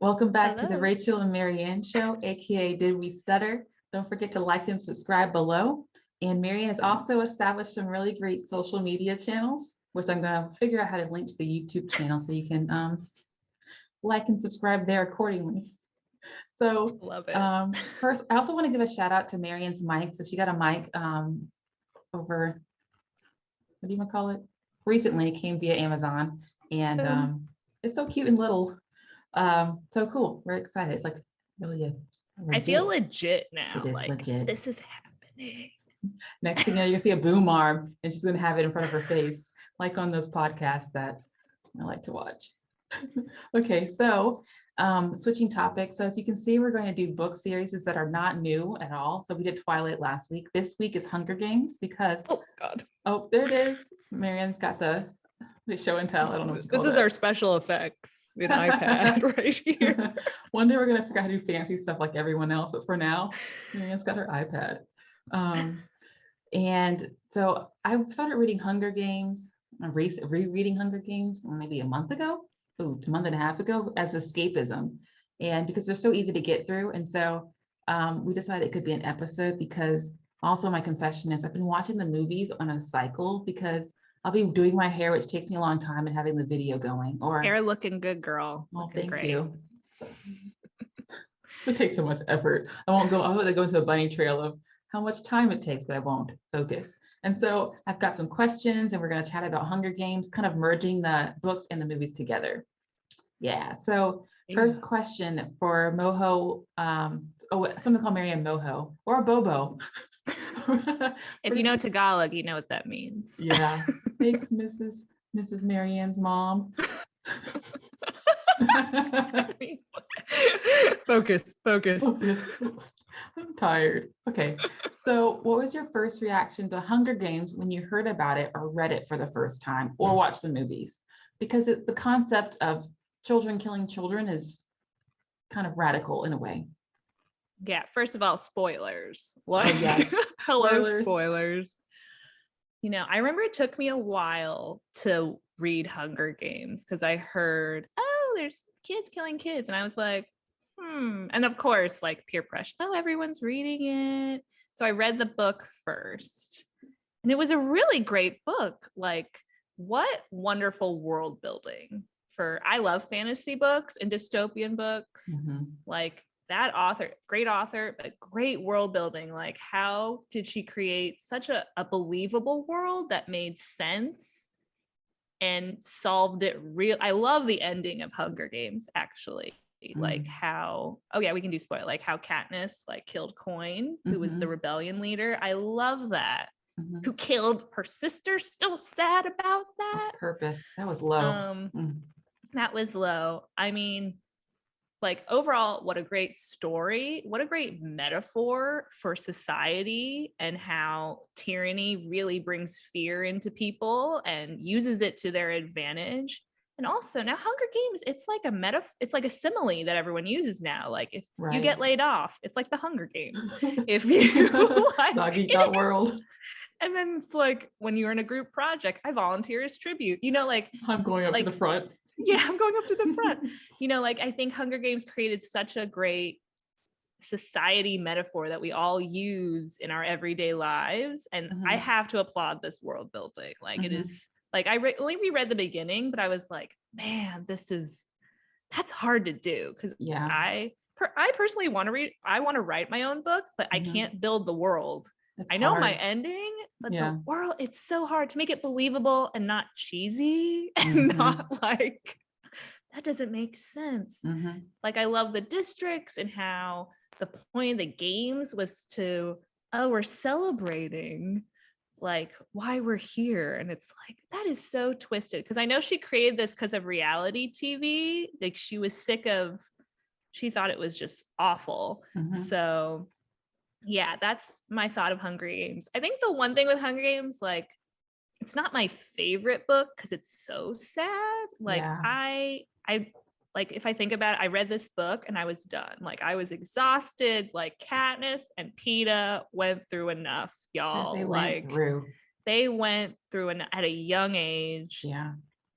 Welcome back to the Hello. Rachel and Marianne show, aka Did We Stutter? Don't forget to like and subscribe below. And Marianne has also established some really great social media channels, which I'm going to figure out how to link to the YouTube channel so you can like and subscribe there accordingly. So Love it. first, I also want to give a shout out to Marianne's mic. So she got a mic over, what do you want to call it? Recently, it came via Amazon, and it's so cute and little. So cool. We're excited. It's like really a I feel legit. legit now. It is like legit. this is happening. Next thing you know, you'll see a boom arm and she's gonna have it in front of her face, like on those podcasts that I like to watch. Okay, so switching topics. So as you can see, we're going to do book series that are not new at all. So we did Twilight last week. This week is Hunger Games because Oh God. oh, there it is. Marianne's got the show and tell. I don't know what you call This is that. our special effects in iPad right here. One day we're gonna figure out how to do fancy stuff like everyone else, but for now, Marianne's got her iPad. And so I started reading Hunger Games, rereading Hunger Games maybe a month ago, a month and a half ago, as escapism. And because they're so easy to get through. And so we decided it could be an episode because also my confession is I've been watching the movies on a cycle because I'll be doing my hair, which takes me a long time, and having the video going. Or Hair looking good, girl. well, Looking thank great. you. It takes so much effort. I won't go into a bunny trail of how much time it takes, but I won't focus. And so I've got some questions, and we're going to chat about Hunger Games, kind of merging the books and the movies together. Yeah. So first question for Moho. Something called Marianne Moho or Bobo. If you know Tagalog, you know what that means. Yeah. Thanks, Mrs. Marianne's mom. Focus. I'm tired. Okay. So what was your first reaction to Hunger Games when you heard about it or read it for the first time or watched the movies? Because the concept of children killing children is kind of radical in a way. Yeah. First of all, spoilers. Like, yeah. Hello, spoilers. You know, I remember it took me a while to read Hunger Games because I heard, oh, there's kids killing kids. And I was like, And of course, like peer pressure. Oh, everyone's reading it. So I read the book first. And it was a really great book. Like, what wonderful world building I love fantasy books and dystopian books. Mm-hmm. Like that author, great author, but great world building. Like, how did she create such a believable world that made sense and solved it real? I love the ending of Hunger Games, actually. Like how, oh yeah, we can do spoil, like how Katniss like killed Coin, who was the rebellion leader. I love that. Who killed her sister. Still sad about that. Purpose. That was low. That was low. I mean, like overall, what a great story, what a great metaphor for society and how tyranny really brings fear into people and uses it to their advantage. And also now Hunger Games, it's like a it's like a simile that everyone uses now. Like if you get laid off, it's like the Hunger Games. If you like, dog eat that world. And then it's like when you're in a group project, I volunteer as tribute, you know, like I'm going up to the front. Yeah, I'm going up to the front. You know, like I think Hunger Games created such a great society metaphor that we all use in our everyday lives. And I have to applaud this world building. Like it is like I only reread the beginning, but I was like, man, that's hard to do. Cause I personally want to I want to write my own book, but I can't build the world. I know my ending, but the world, it's so hard to make it believable and not cheesy and not like, that doesn't make sense. Like I love the districts and how the point of the games was to, oh, we're celebrating like why we're here. And it's like, that is so twisted. Cause I know she created this because of reality TV. Like she was sick of, she thought it was just awful. So yeah, that's my thought of Hunger Games. I think the one thing with Hunger Games, like, it's not my favorite book because it's so sad. Like, I like, if I think about it, I read this book and I was done. Like, I was exhausted. Like, Katniss and Peeta went through enough, y'all. They went through at a young age. Yeah.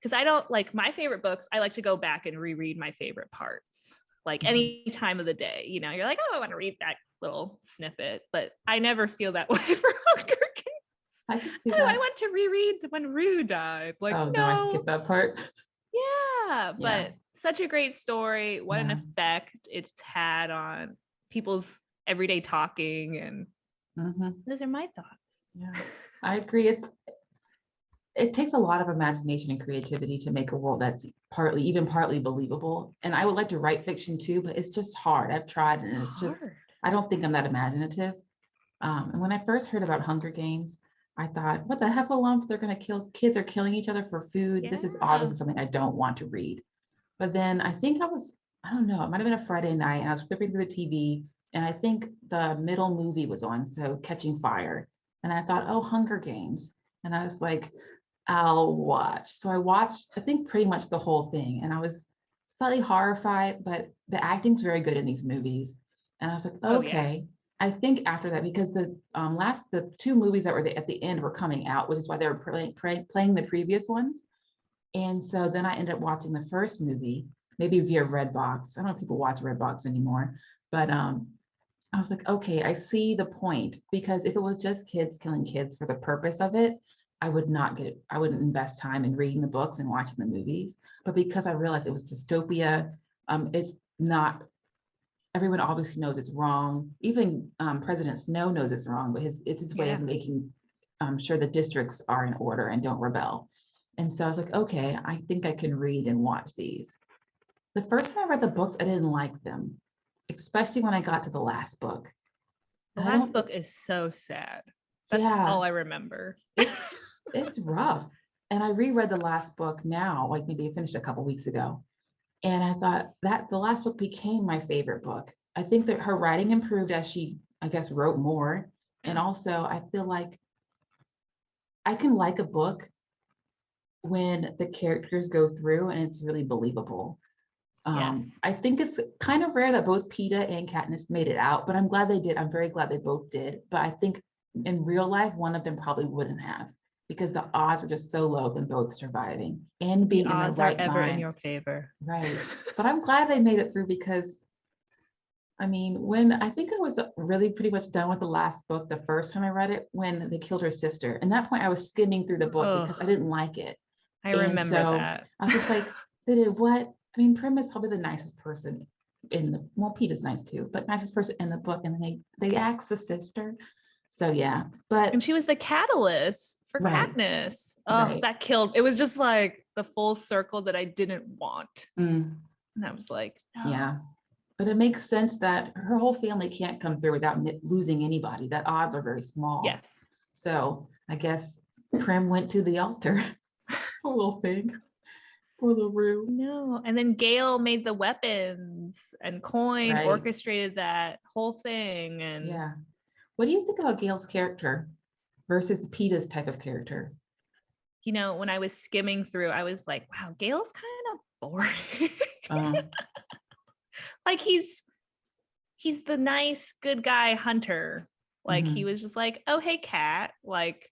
because I don't like my favorite books. I like to go back and reread my favorite parts, like any time of the day. You know, you're like, oh, I want to read that little snippet, but I never feel that way for Hunger Games. I can see Oh, that. I want to reread when Rue died. Like, Oh no, I skipped that part. yeah, but Yeah. such a great story. What an Yeah. effect it's had on people's everyday talking, and those are my thoughts. Yeah, I agree. It takes a lot of imagination and creativity to make a world that's partly believable. And I would like to write fiction too, but it's just hard. I've tried, and it's just, I don't think I'm that imaginative. And when I first heard about Hunger Games, I thought, what the heffalump? They're going to kill, kids are killing each other for food. This is obviously something I don't want to read. But then I think I don't know, it might have been a Friday night, and I was flipping through the TV, and I think the middle movie was on, so Catching Fire. And I thought, oh, Hunger Games. And I was like, I'll watch. So I watched, I think, pretty much the whole thing. And I was slightly horrified, but the acting's very good in these movies. And I was like, okay. I think after that, because the two movies that were at the end were coming out, which is why they were playing the previous ones. And so then I ended up watching the first movie, maybe via Redbox. I don't know if people watch Redbox anymore, but I was like, okay, I see the point, because if it was just kids killing kids for the purpose of it, I wouldn't invest time in reading the books and watching the movies. But because I realized it was dystopia, it's not, everyone obviously knows it's wrong. Even President Snow knows it's wrong, but it's his way of making sure the districts are in order and don't rebel. And so I was like, okay, I think I can read and watch these. The first time I read the books, I didn't like them, especially when I got to the last book. The last book is so sad. That's all I remember. It's rough. And I reread the last book now, like maybe I finished a couple weeks ago. And I thought that the last book became my favorite book. I think that her writing improved as she, I guess, wrote more. And also I feel like I can like a book when the characters go through and it's really believable. I think it's kind of rare that both Peeta and Katniss made it out, but I'm glad they did. I'm very glad they both did. But I think in real life, one of them probably wouldn't have, because the odds were just so low of them both surviving and being in their right ever minds. In your favor. Right. But I'm glad they made it through, because I mean, when I think I was really pretty much done with the last book the first time I read it, when they killed her sister. And that point I was skimming through the book because I didn't like it. I remember that. I was just like, they did what? I mean, Prim is probably the nicest person Peeta's nice too, but nicest person in the book. And they axed the sister. So yeah, and she was the catalyst for Katniss. Oh, that killed. It was just like the full circle that I didn't want. And I was like, no. Yeah. But it makes sense that her whole family can't come through without losing anybody. That odds are very small. Yes. So I guess Prim went to the altar. Poor little thing. Poor little Rue. No. And then Gale made the weapons, and Coin orchestrated that whole thing. And yeah. What do you think about Gale's character versus Peeta's type of character? You know, when I was skimming through, I was like, wow, Gale's kind of boring. Like he's the nice, good guy hunter. Like he was just like, oh, hey, Cat. Like,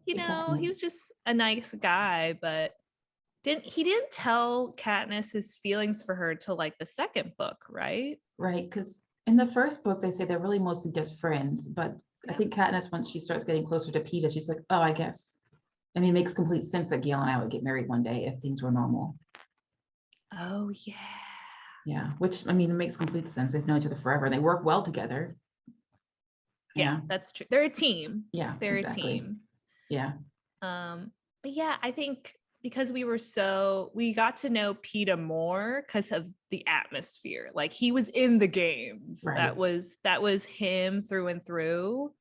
you know, he was just a nice guy, but he didn't tell Katniss his feelings for her till like the second book, right? Right, because in the first book, they say they're really mostly just friends. But I think Katniss, once she starts getting closer to Peeta, she's like, oh, I guess. I mean, it makes complete sense that Gale and I would get married one day if things were normal. Oh, yeah. Yeah, which, I mean, it makes complete sense. They've known each other forever. They work well together. Yeah, that's true. They're a team. Yeah, they're a team. Yeah. But yeah, I think because we got to know Peeta more because of the atmosphere. Like he was in the games. That was him through and through.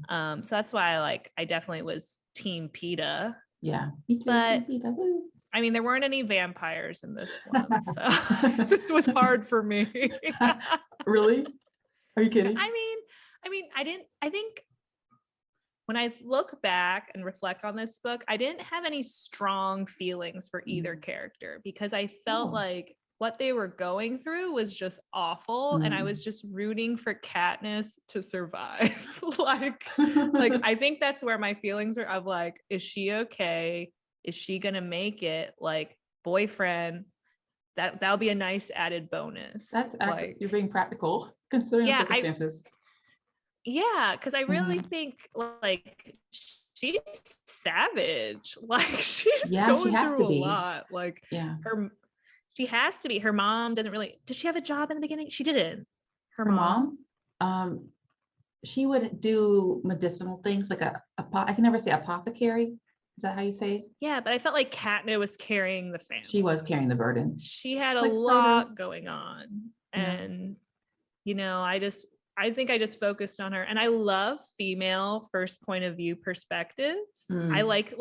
So that's why I definitely was team Peeta. Yeah, me too. But team Peeta. Woo. I mean, there weren't any vampires in this one, so this was hard for me. Really? Are you kidding? I think when I look back and reflect on this book, I didn't have any strong feelings for either character, because I felt like what they were going through was just awful, and I was just rooting for Katniss to survive. like I think that's where my feelings are of like, is she okay? is she gonna make it like boyfriend? That'll be a nice added bonus. That's actually, like, you're being practical considering the yeah, circumstances. because I really think like she's savage. Like she's Yeah, she going has to through a be. lot. Like Yeah. she has to be. Her mom doesn't really. Did she have a job in the beginning? She didn't. Her Her mom. mom, she would do medicinal things like I can never say apothecary. Is that how you say it? Yeah, but I felt like Katniss was carrying the family. She was carrying the burden. She had a like lot Frodo. going on. Yeah. And, I think I just focused on her. And I love female first point of view perspectives. I like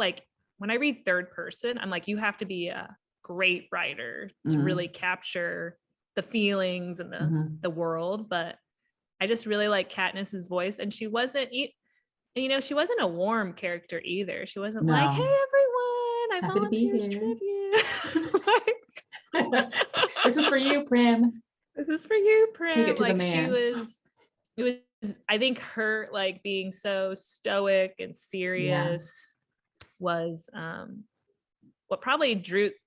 when I read third person, I'm like, you have to be a great writer to really capture the feelings and the world. But I just really like Katniss's voice. And she wasn't, she wasn't a warm character either. She wasn't like, hey, everyone, I Happy to be volunteer as here. tribute. This is for you, Prim. This is for you, Prim. Take it to like the man. it was, I think her like being so stoic and serious was what probably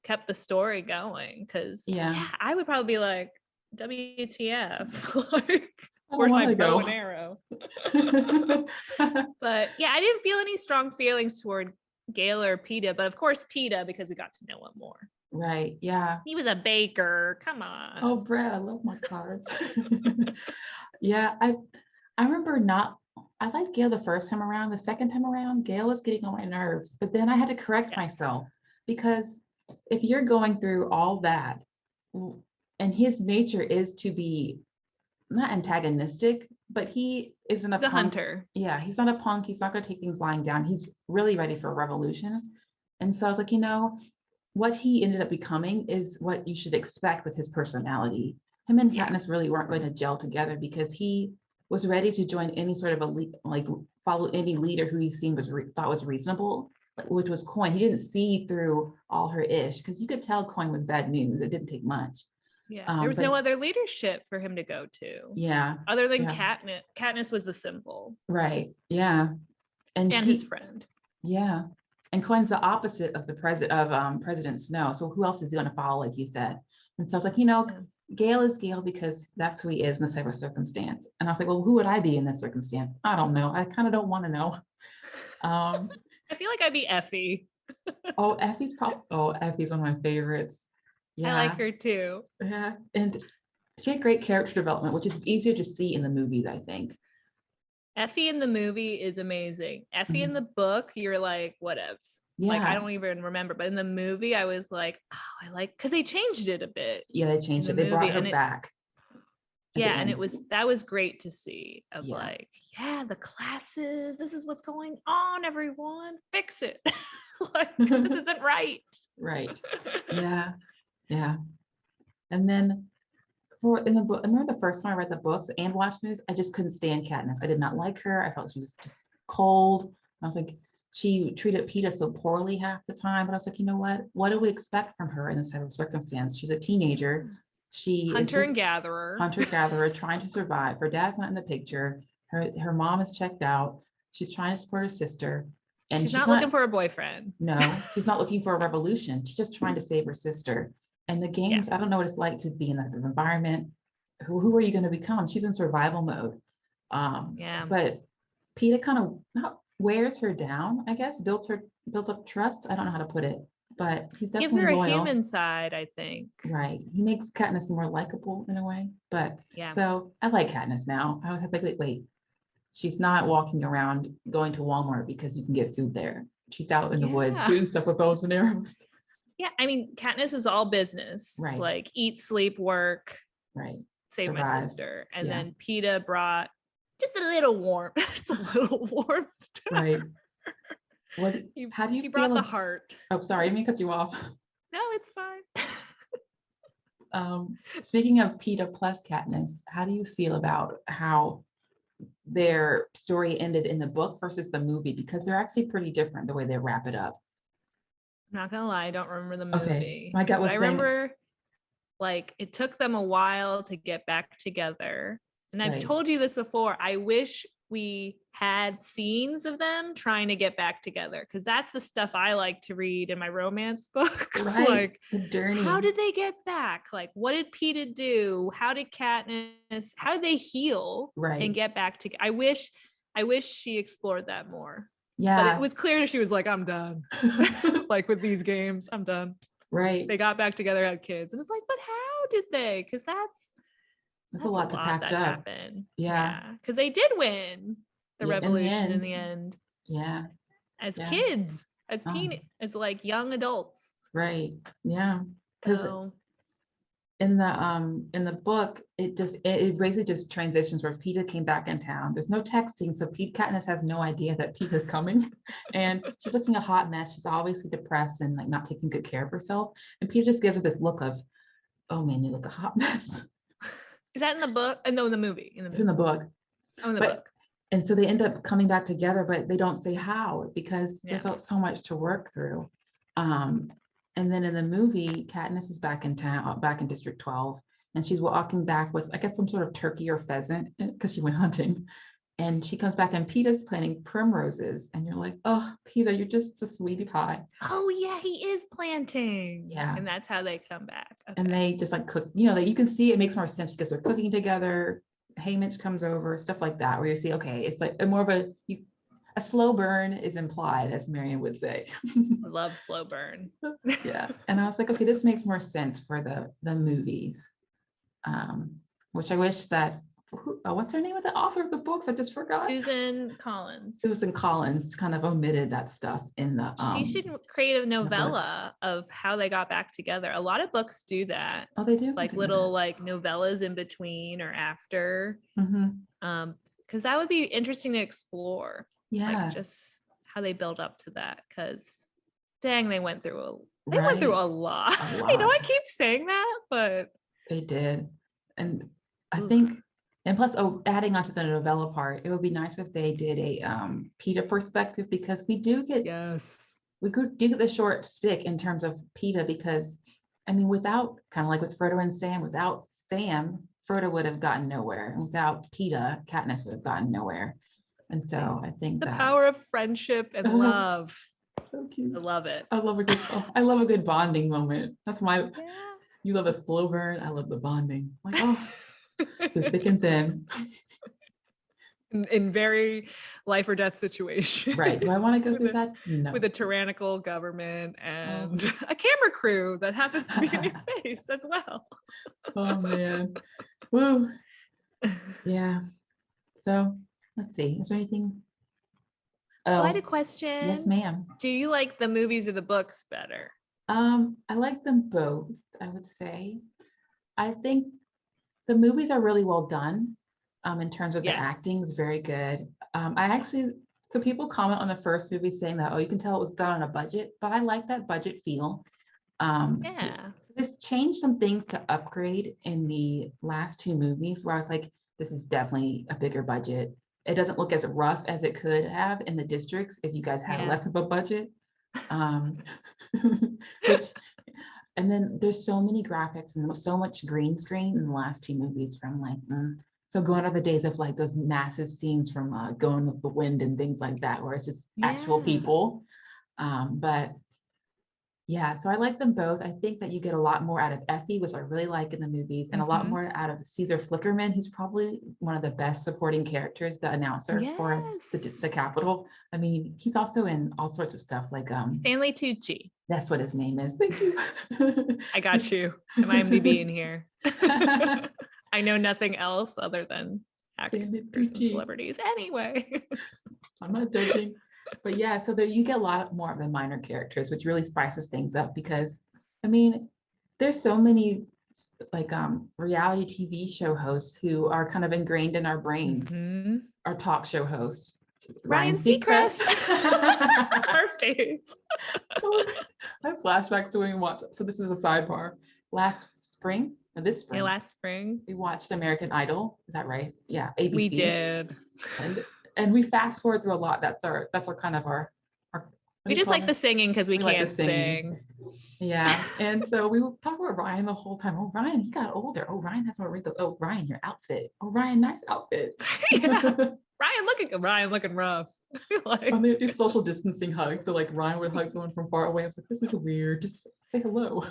kept the story going. Cause I would probably be like, WTF? Like, where's my bow and arrow? But yeah, I didn't feel any strong feelings toward Gale or Peeta, but of course Peeta, because we got to know him more. Right. Yeah. He was a baker. Come on. Oh, Brad, I love my cards. Yeah, I remember I liked Gale the first time around. The second time around, Gale was getting on my nerves, but then I had to correct myself, because if you're going through all that, and his nature is to be not antagonistic, but he isn't He's a hunter. Yeah, he's not a punk. He's not going to take things lying down. He's really ready for a revolution. And so I was like, what he ended up becoming is what you should expect with his personality. Him and Katniss really weren't going to gel together, because he was ready to join any sort of follow any leader who he seemed thought was reasonable, which was Coin. He didn't see through all her ish, because you could tell Coin was bad news. It didn't take much. Yeah, there was no other leadership for him to go to. Yeah. Other than Katniss. Katniss was the symbol. Right. Yeah. And his friend. Yeah. And Coin's the opposite of President Snow. So who else is he going to follow, like you said? And so I was like, Gale is Gale because that's who he is in this type of circumstance. And I was like, well, who would I be in this circumstance? I don't know. I kind of don't want to know. I feel like I'd be Effie. Effie's one of my favorites. Yeah. I like her too. Yeah. And she had great character development, which is easier to see in the movies, I think. Effie in the movie is amazing. Effie in the book, you're like, whatevs. Yeah. Like, I don't even remember. But in the movie, I was like, because they changed it a bit. Yeah, they changed it. They brought her back. Yeah, and that was great to see. The classes, this is what's going on, everyone. Fix it. Like, this isn't right. Right. Yeah. Yeah. And then in the book, I remember the first time I read the books and watched news, I just couldn't stand Katniss. I did not like her. I felt she was just cold. I was like, she treated Peeta so poorly half the time. But I was like, what do we expect from her in this type of circumstance? She's a teenager. She hunter and gatherer trying to survive. Her dad's not in the picture. Her mom is checked out. She's trying to support her sister. And she's not looking for a boyfriend. No, she's not looking for a revolution. She's just trying to save her sister. And the games, I don't know what it's like to be in that environment. Who are you going to become? She's in survival mode. But Peeta kind of wears her down, I guess, builds up trust. I don't know how to put it, but he's definitely gives her loyal. A human side, I think. Right. He makes Katniss more likable in a way. But so I like Katniss now. I was like, wait. She's not walking around going to Walmart because you can get food there. She's out in the woods shooting stuff with bows and arrows. Yeah, I mean, Katniss is all business. Right. Like eat, sleep, work. Right. Save my sister. And then Peeta brought just a little warmth. Just a little warmth. Right. How do you feel? He brought the heart. Oh, sorry, I didn't mean to cut you off. No, it's fine. Speaking of Peeta plus Katniss, how do you feel about how their story ended in the book versus the movie? Because they're actually pretty different the way they wrap it up. I'm not gonna lie, I don't remember the movie. Okay. My gut was saying, remember like it took them a while to get back together. And I've told you this before. I wish we had scenes of them trying to get back together, because that's the stuff I like to read in my romance books. Right. Like, the journey. how did they get back? Like, what did Peeta do? How did Katniss, how did they heal and get back together? I wish she explored that more. Yeah. But it was clear that she was like, I'm done. Like, with these games, I'm done. Right. They got back together, had kids. And it's like, but how did they? Because that's a lot to patch up. Happened. Yeah. Because they did win the revolution in the end. Yeah. As kids, as as like young adults. Right. Yeah. Because in the book, it basically just transitions where Peeta came back in town. There's no texting, so Katniss has no idea that Peeta's coming, and she's looking a hot mess. She's obviously depressed and like not taking good care of herself. And Peeta just gives her this look of, "Oh man, you look a hot mess." Is that in the book? No, in the movie. It's in the book. Oh, in the book. And so they end up coming back together, but they don't say how, because there's so much to work through. And then in the movie, Katniss is back in town, back in District 12, and she's walking back with, I guess, some sort of turkey or pheasant because she went hunting. And she comes back and Peeta's planting primroses. And you're like, oh, Peeta, you're just a sweetie pie. Oh, yeah, he is planting. Yeah. And that's how they come back. Okay. And they just like cook, you can see it makes more sense because they're cooking together. Haymitch comes over, stuff like that, where you see, okay, it's like more of a slow burn is implied, as Marianne would say. I love slow burn. Yeah. And I was like, okay, this makes more sense for the movies. Which I wish that, what's her name of the author of the books? I just forgot. Susan Collins. Susan Collins kind of omitted that stuff in the. She should create a novella of how they got back together. A lot of books do that. Oh, they do? Like little like novellas in between or after. Because that would be interesting to explore. Yeah. Like just how they build up to that. Because dang, they went through a lot. I know I keep saying that, but they did. And I think, and plus, adding on to the novella part, it would be nice if they did a Peeta perspective, because we do get the short stick in terms of Peeta, because I mean, without, kind of like with Frodo and Sam, without Sam, Frodo would have gotten nowhere, and without Peeta, Katniss would have gotten nowhere. And so I think the power of friendship and love. So cute. I love it. I love a good bonding moment. That's my. You love a slow burn. I love the bonding. Like, oh, through thick and thin. In very life or death situations. Right. Do I want to go through that? No. With a tyrannical government and a camera crew that happens to be in your face as well. Oh man. Woo. Yeah. So let's see. Is there anything? Oh, I had a question. Yes, ma'am. Do you like the movies or the books better? I like them both, I would say. I think the movies are really well done. In terms of the acting is very good. So people comment on the first movie saying that, you can tell it was done on a budget, but I like that budget feel. This changed some things to upgrade in the last two movies where I was like, this is definitely a bigger budget. It doesn't look as rough as it could have in the districts if you guys had less of a budget. And then there's so many graphics and so much green screen in the last two movies from like, so gone are the days of like those massive scenes from Going with the Wind and things like that, where it's just actual people. But yeah, so I like them both. I think that you get a lot more out of Effie, which I really like in the movies, and a lot more out of Caesar Flickerman, who's probably one of the best supporting characters, the announcer for the Capitol. I mean, he's also in all sorts of stuff like Stanley Tucci. That's what his name is. Thank you. I got you. I'm IMDb in here. I know nothing else other than actors and celebrities. Anyway, I'm not joking. But yeah, so there you get a lot more of the minor characters, which really spices things up, because I mean, there's so many like reality TV show hosts who are kind of ingrained in our brains. Our talk show hosts. Ryan Seacrest. Our fave. I have flashbacks to when we watched. So this is a sidebar. Last spring, or this spring. Yeah, last spring. We watched American Idol. Is that right? Yeah, ABC. We did. And we fast forward through a lot. That's our kind of our we just like the singing because we can't sing. Yeah. And so we would talk about Ryan the whole time. Oh, Ryan, he got older. Oh, Ryan has more wrinkles. Oh, Ryan, your outfit. Oh, Ryan, nice outfit. Yeah. Ryan looking rough. Like, And they do social distancing hugs. So like Ryan would hug someone from far away. I was like, this is weird. Just say hello.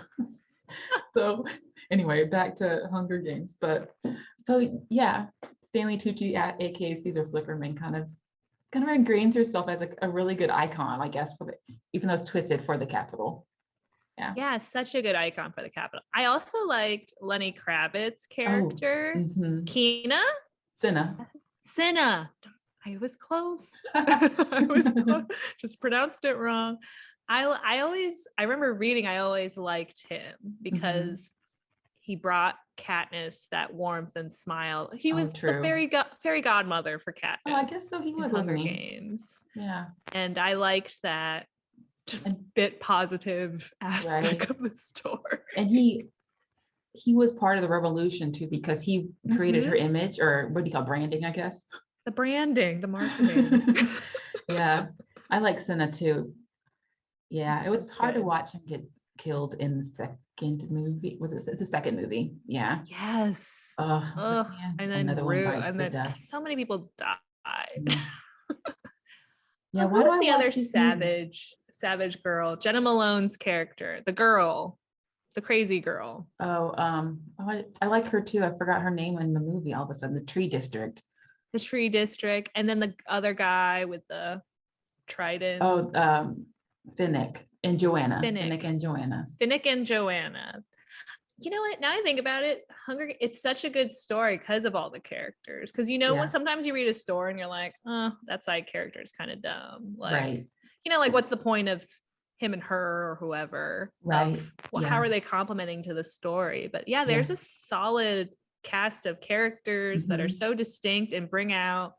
So anyway, back to Hunger Games. But so yeah, Stanley Tucci at aka Caesar Flickerman kind of ingrains herself as a really good icon, I guess, for the even though it's twisted for the Capitol. Yeah. yeah, such a good icon for the Capitol. I also liked Lenny Kravitz's Oh, character, Keena. Cinna. Cinna. I was close. I was close. Just pronounced it wrong. I remember reading, I always liked him because he brought Katniss that warmth and smile. He was the fairy godmother for Katniss. Oh, I guess so. He was Hunger wasn't he? Games. Yeah. And I liked that just bit positive aspect of the story. And he was part of the revolution too, because he created her image, or what do you call branding, I guess. The branding, the marketing. Yeah. I like Cinna too. Yeah, it was hard to watch him get killed in the second movie. Was it the second movie? Yeah. Yes. Like, and then another one bites the dust. so many people died. Yeah, why do the other savage girl, Jenna Malone's character, the crazy girl? I like her too. I forgot her name in the movie all of a sudden. The Tree District. The Tree District, and then the other guy with the trident. Finnick and Joanna. Finnick and Joanna. You know what? Now I think about it, it's such a good story because of all the characters. Because when sometimes you read a story and you're like, oh, that side character is kind of dumb. Like, like what's the point of him and her or whoever? Right. How are they complementing to the story? But yeah, there's a solid cast of characters that are so distinct and bring out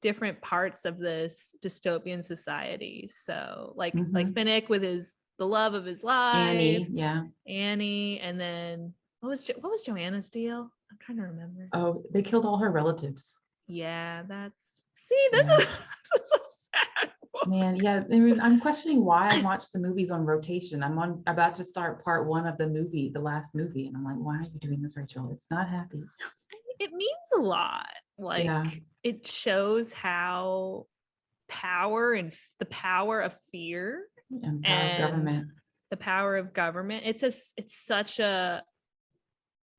different parts of this dystopian society. So like Finnick with the love of his life, Annie, and then what was Joanna's deal? I'm trying to remember. Oh, they killed all her relatives. Yeah, this is a sad one. Man, yeah. I mean, I'm questioning why I watch the movies on rotation. I'm about to start part 1 of the last movie, and I'm like, why are you doing this, Rachel? It's not happy. It means a lot. Like it shows how the power of fear and the power of government. It's such a,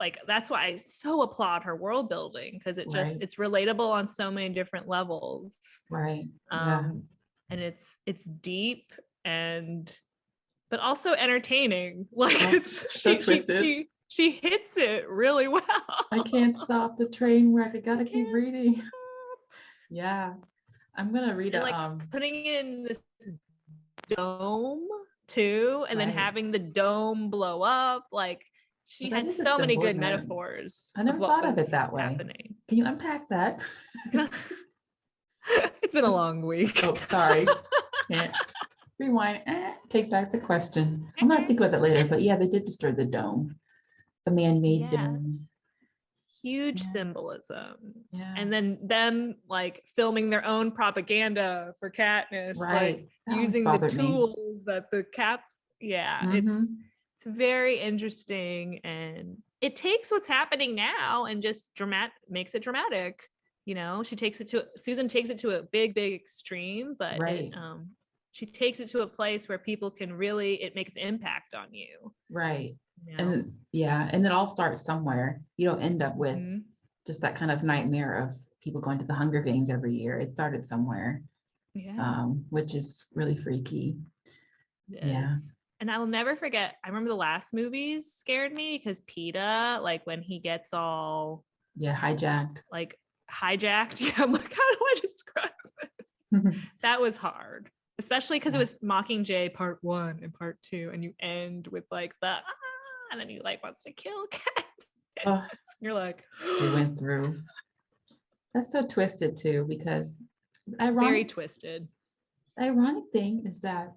like, that's why I so applaud her world building, because it's relatable on so many different levels. Right. And it's deep but also entertaining. Like it's so twisted. She hits it really well. I can't stop the train wreck. I gotta keep reading. Yeah. I'm gonna read it. Putting in this dome too, and then having the dome blow up. Like she had so many good metaphors. I never thought of it that way. Happening. Can you unpack that? It's been a long week. Oh, sorry. Can't rewind. Take back the question. I'm gonna think about that later. But yeah, they did destroy the dome. The man-made dome. Huge symbolism. Yeah. And then them like filming their own propaganda for Katniss, like using the tools that the it's very interesting, and it takes what's happening now and just makes it dramatic. Susan takes it to a big extreme, but she takes it to a place where people can really, it makes an impact on you. Right. And it all starts somewhere. You don't end up with just that kind of nightmare of people going to the Hunger Games every year. It started somewhere, which is really freaky. Yes. And I will never forget, I remember the last movies scared me because PETA, like when he gets all hijacked. Yeah, I'm like, how do I describe it? That was hard, especially because it was Mockingjay part 1 and part 2, and you end with like and then he like wants to kill Kat. You're like, they went through. That's so twisted too, because very twisted. The ironic thing is that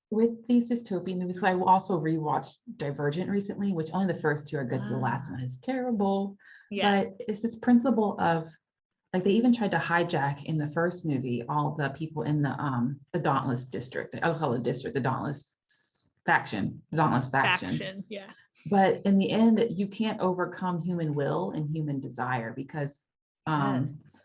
with these dystopian movies, I also rewatched Divergent recently, which only the first 2 are good. The last one is terrible. Yeah. But it's this principle of, like, they even tried to hijack in the first movie all the people in the Dauntless district. I'll call it district, the Dauntless faction, dauntless faction. Yeah. But in the end, you can't overcome human will and human desire, because Yes.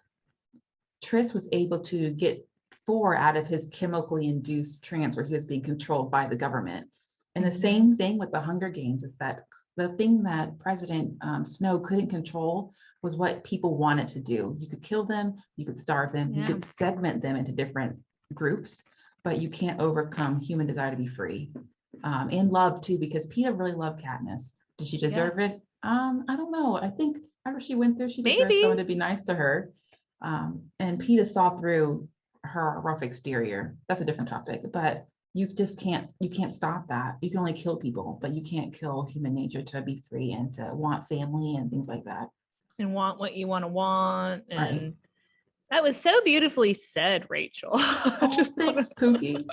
Tris was able to get 4 out of his chemically induced trance where he was being controlled by the government. And the same thing with the Hunger Games is that the thing that President Snow couldn't control was what people wanted to do. You could kill them, you could starve them, you could segment them into different groups, but you can't overcome human desire to be free. And love too, because Peeta really loved Katniss. Did she deserve it? I don't know. I think after she went through, she deserves someone to be nice to her. And Peeta saw through her rough exterior. That's a different topic, but you can't stop that. You can only kill people, but you can't kill human nature to be free and to want family and things like that. And want what you want to want. And right. That was so beautifully said, Rachel. Oh, thanks, Pookie.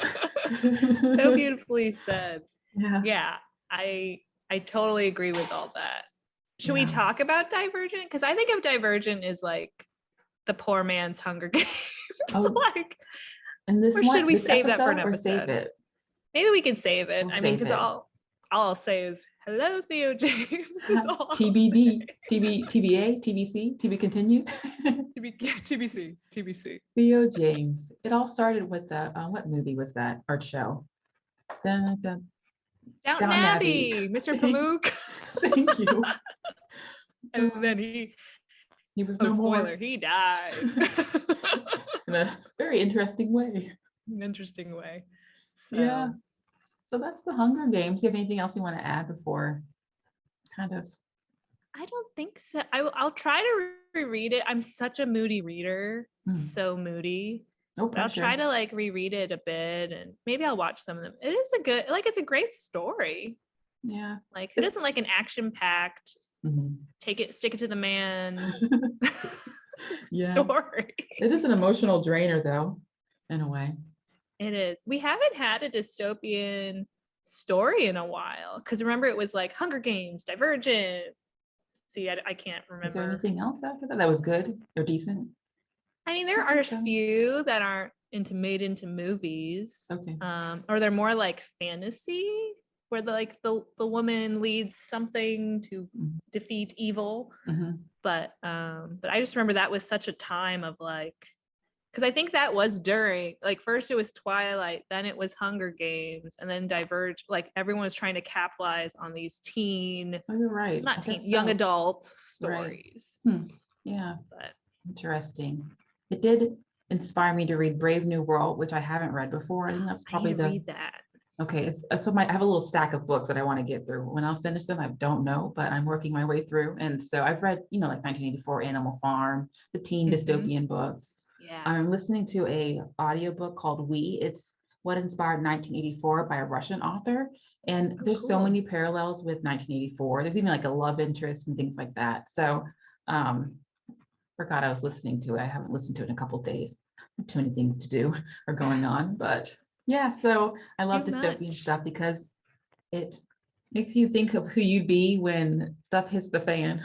So beautifully said. Yeah. I totally agree with all that. Should we talk about Divergent? Because I think of Divergent as like the poor man's Hunger Games. Like, and this or should we save that for an episode? Or save it? Maybe we can save it. I mean, because all I'll say is hello, Theo James. Is all TBD, TBA, TBC, TB continue. TBC. Theo James. It all started with the what movie was that? Art show. Downton Abbey, Mr. Pamuk. Thank you. And then he was no spoiler, more. he died. In a very interesting way. So. Yeah. So that's the Hunger Games. Do you have anything else you want to add before kind of? I don't think so. I'll try to reread it. I'm such a moody reader. So moody. But I'll try to like reread it a bit, and maybe I'll watch some of them. It is it's a great story. Yeah. Like, who doesn't like an action-packed, stick it to the man story? It is an emotional drainer though, in a way. It is. We haven't had a dystopian story in a while, because remember it was like Hunger Games, Divergent. See, I can't remember. Is there anything else after that was good or decent? I mean, there are a few that aren't made into movies. Okay. Or they're more like fantasy, where the woman leads something to defeat evil. But I just remember that was such a time of like, because I think that was during, like, first it was Twilight, then it was Hunger Games, and then Diverge. Like, everyone was trying to capitalize on these teen, you're right, not teen, young adult stories. Right. Yeah, but interesting. It did inspire me to read Brave New World, which I haven't read before. I think that's probably read that. Okay, so I have a little stack of books that I want to get through. When I'll finish them, I don't know, but I'm working my way through. And so I've read, like 1984 Animal Farm, the teen dystopian books. Yeah. I'm listening to a audiobook called We. It's What Inspired 1984 by a Russian author. And there's so many parallels with 1984. There's even like a love interest and things like that. So forgot I was listening to it. I haven't listened to it in a couple of days. Too many things to do are going on, but yeah, so I love dystopian stuff because it makes you think of who you'd be when stuff hits the fan.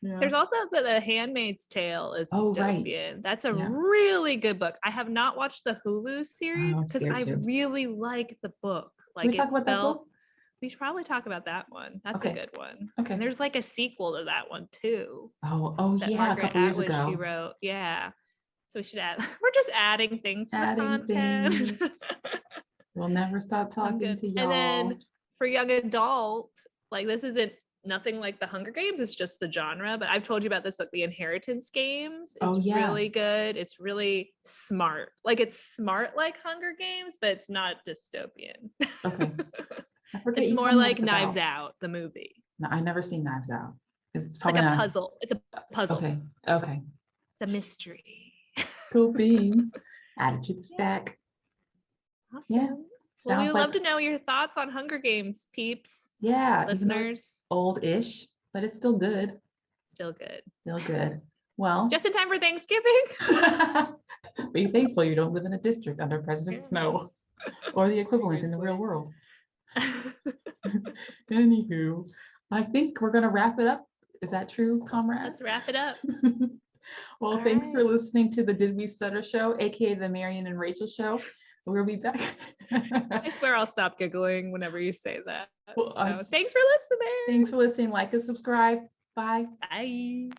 There's also the Handmaid's Tale is dystopian. Right. That's a really good book. I have not watched the Hulu series because I really like the book. Like, should we talk about that book? We should probably talk about that one. That's a good one. Okay. And there's like a sequel to that one too. Oh yeah, Margaret a couple years ago. She wrote. Yeah. So we should add. We're just adding things to the content. We'll never stop talking to y'all. And then for young adult, like, this isn't nothing like the Hunger Games. It's just the genre. But I've told you about this book, The Inheritance Games. It's really good. It's really smart. Like, it's smart like Hunger Games, but it's not dystopian. Okay. It's more like Knives Out, the movie. No, I've never seen Knives Out. It's probably like a puzzle. It's a puzzle. Okay. It's a mystery. Cool beans. Added to the stack. Awesome. Yeah. Well, we'd love to know your thoughts on Hunger Games, peeps. Yeah. Listeners. Old-ish, but it's still good. Still good. Well. Just in time for Thanksgiving. Be thankful you don't live in a district under President Snow or the equivalent in the real world. Anywho, I think we're going to wrap it up. Is that true, comrades? Let's wrap it up. Well, thanks for listening to the Did We Stutter show, aka the Marianne and Rachel show. We'll be back. I swear I'll stop giggling whenever you say that. Well, So thanks for listening. Thanks for listening. Like and subscribe. Bye. Bye.